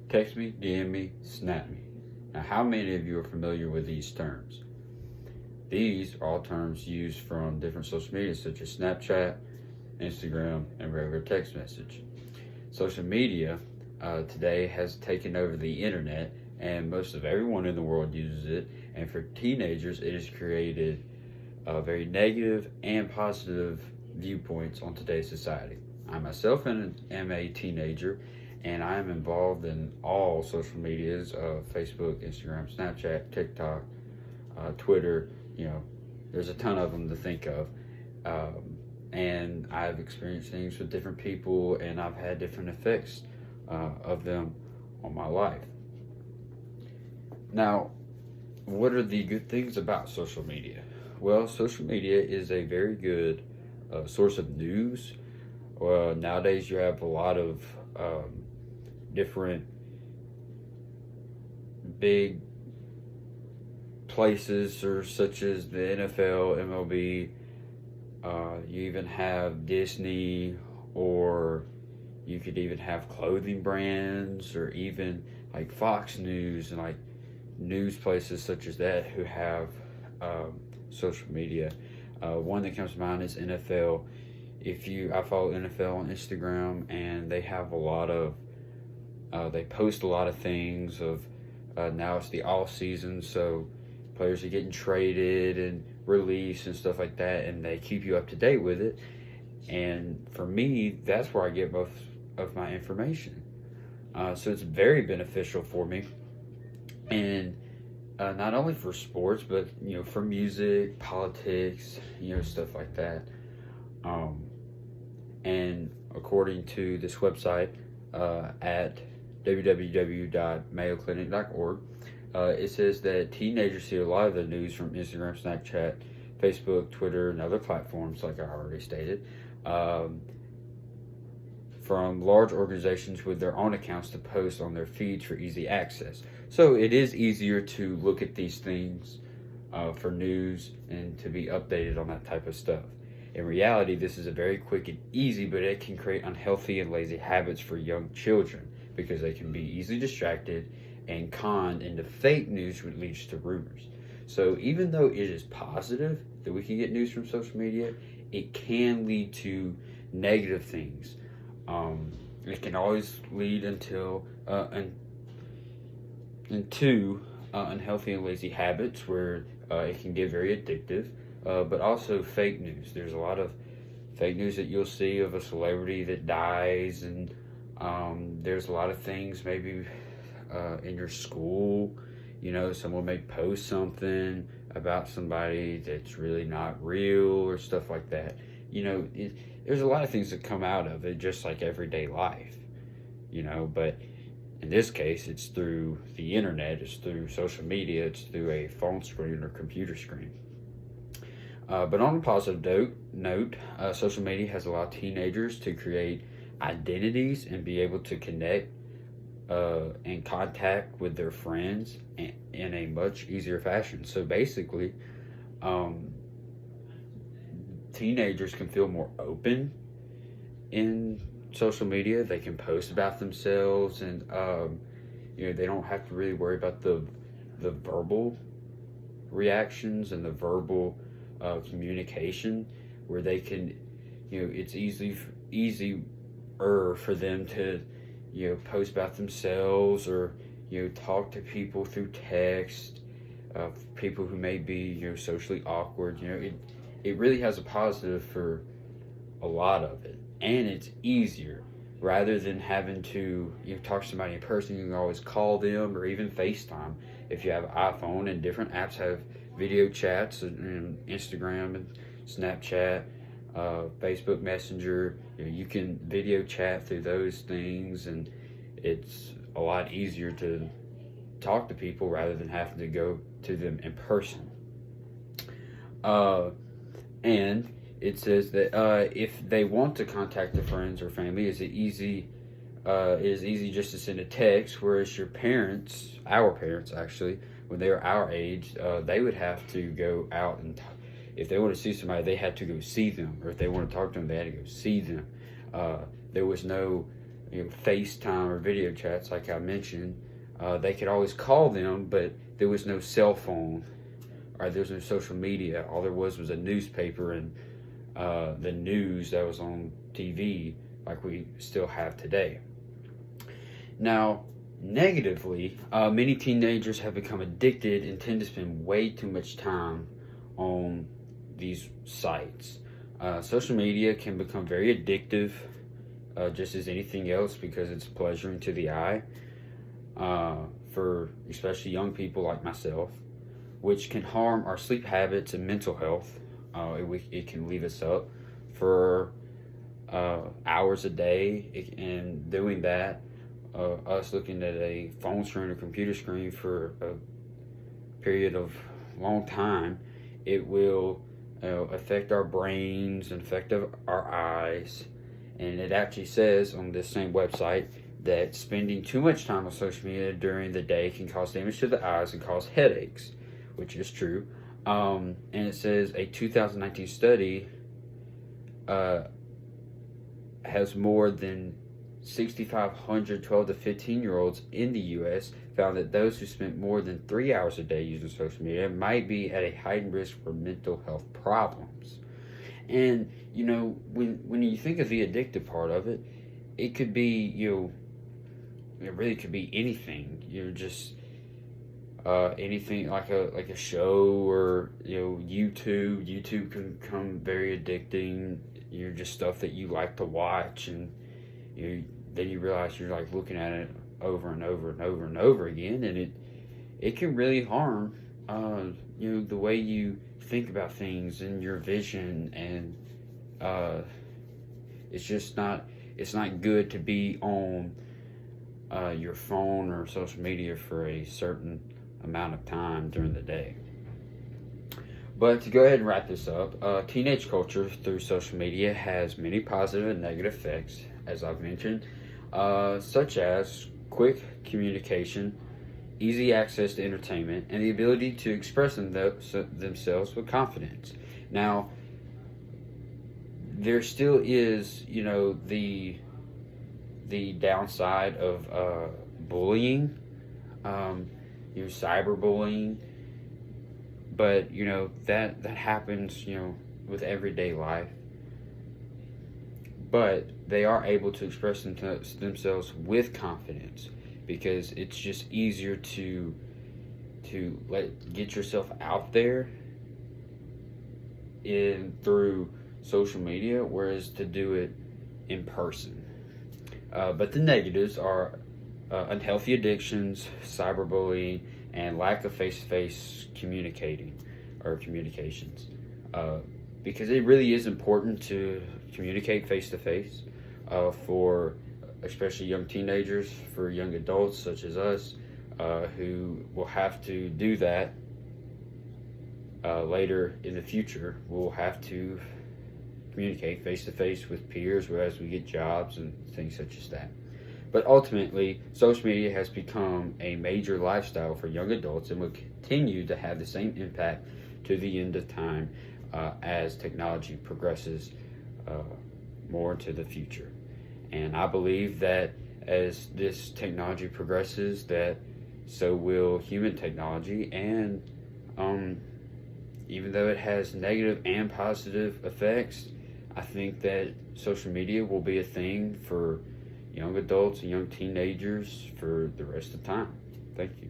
Text me, DM me, snap me. Now, how many of you are familiar with these terms? These are all terms used from different social media such as Snapchat, Instagram, and regular text message. Social media today has taken over the internet, and most of everyone in the world uses it. And for teenagers, it has created very negative and positive viewpoints on today's society. I myself am a teenager, and I am involved in all social medias: Facebook, Instagram, Snapchat, TikTok, Twitter. There's a ton of them to think of. And I've experienced things with different people, and I've had different effects of them on my life. Now, what are the good things about social media? Well, social media is a very good source of news. Nowadays, you have a lot of different big places, or such as the NFL, MLB. You even have Disney, or you could even have clothing brands, or even like Fox News and like news places such as that who have social media. One that comes to mind is NFL. I follow NFL on Instagram, and they have a lot of they post a lot of things of now it's the off season, so players are getting traded and released and stuff like that, and they keep you up to date with it. And for me, that's where I get most of my information. So it's very beneficial for me, and not only for sports, but for music, politics, stuff like that. And according to this website at www.mayoclinic.org, it says that teenagers see a lot of the news from Instagram, Snapchat, Facebook, Twitter, and other platforms, like I already stated, from large organizations with their own accounts to post on their feeds for easy access. So it is easier to look at these things for news and to be updated on that type of stuff. In reality, this is a very quick and easy, but it can create unhealthy and lazy habits for young children because they can be easily distracted and conned into fake news, which leads to rumors. So even though it is positive that we can get news from social media, it can lead to negative things. It can always lead into unhealthy and lazy habits where it can get very addictive. But also fake news. There's a lot of fake news that you'll see of a celebrity that dies, and there's a lot of things maybe in your school. Someone may post something about somebody that's really not real or stuff like that. There's a lot of things that come out of it, just like everyday life. But in this case, it's through the internet, it's through social media, it's through a phone screen or computer screen. But on a positive note, social media has allowed teenagers to create identities and be able to connect and contact with their friends in a much easier fashion. So basically, teenagers can feel more open in social media. They can post about themselves, and they don't have to really worry about the verbal reactions and the verbal communication, where they can, it's easier for them to, post about themselves, or talk to people through text, people who may be socially awkward. It really has a positive for a lot of it, and it's easier rather than having to talk to somebody in person. You can always call them, or even FaceTime if you have an iPhone, and different apps have video chats, and Instagram and Snapchat, Facebook Messenger. You can video chat through those things, and it's a lot easier to talk to people rather than having to go to them in person. And it says that if they want to contact their friends or family, it is easy just to send a text, whereas our parents actually, when they were our age, they would have to go out and if they want to see somebody, they had to go see them, or if they want to talk to them, they had to go see them. There was no FaceTime or video chats, like I mentioned. They could always call them, but there was no cell phone, or there was no social media. All there was a newspaper and the news that was on TV, like we still have today. Now, negatively, many teenagers have become addicted and tend to spend way too much time on these sites. Social media can become very addictive, just as anything else, because it's pleasuring to the eye, for especially young people like myself, which can harm our sleep habits and mental health. It can leave us up for hours a day, and doing that, us looking at a phone screen or computer screen for a period of long time, it will affect our brains and affect our eyes. And it actually says on this same website that spending too much time on social media during the day can cause damage to the eyes and cause headaches, which is true. And it says a 2019 study has more than 6,500 12 to 15-year-olds in the U.S. found that those who spent more than 3 hours a day using social media might be at a heightened risk for mental health problems. And, when you think of the addictive part of it, it could be, it really could be anything. Just anything like a show, or YouTube. YouTube can become very addicting. Just stuff that you like to watch, and then you realize you're like looking at it over and over and over and over again, and it can really harm the way you think about things and your vision, and it's not good to be on your phone or social media for a certain amount of time during the day. But to go ahead and wrap this up, teenage culture through social media has many positive and negative effects, as I've mentioned, such as quick communication, easy access to entertainment, and the ability to express themselves with confidence. Now, there still is, the downside of bullying, cyberbullying, but that happens, with everyday life. But they are able to express themselves with confidence, because it's just easier to get yourself out there through social media, whereas to do it in person. But the negatives are unhealthy addictions, cyberbullying, and lack of face-to-face communications. Because it really is important to communicate face-to-face for especially young teenagers, for young adults such as us, who will have to do that later in the future. We'll have to communicate face-to-face with peers as we get jobs and things such as that. But ultimately, social media has become a major lifestyle for young adults and will continue to have the same impact to the end of time as technology progresses more into the future. And I believe that as this technology progresses, that so will human technology. And even though it has negative and positive effects, I think that social media will be a thing for young adults and young teenagers for the rest of the time. Thank you.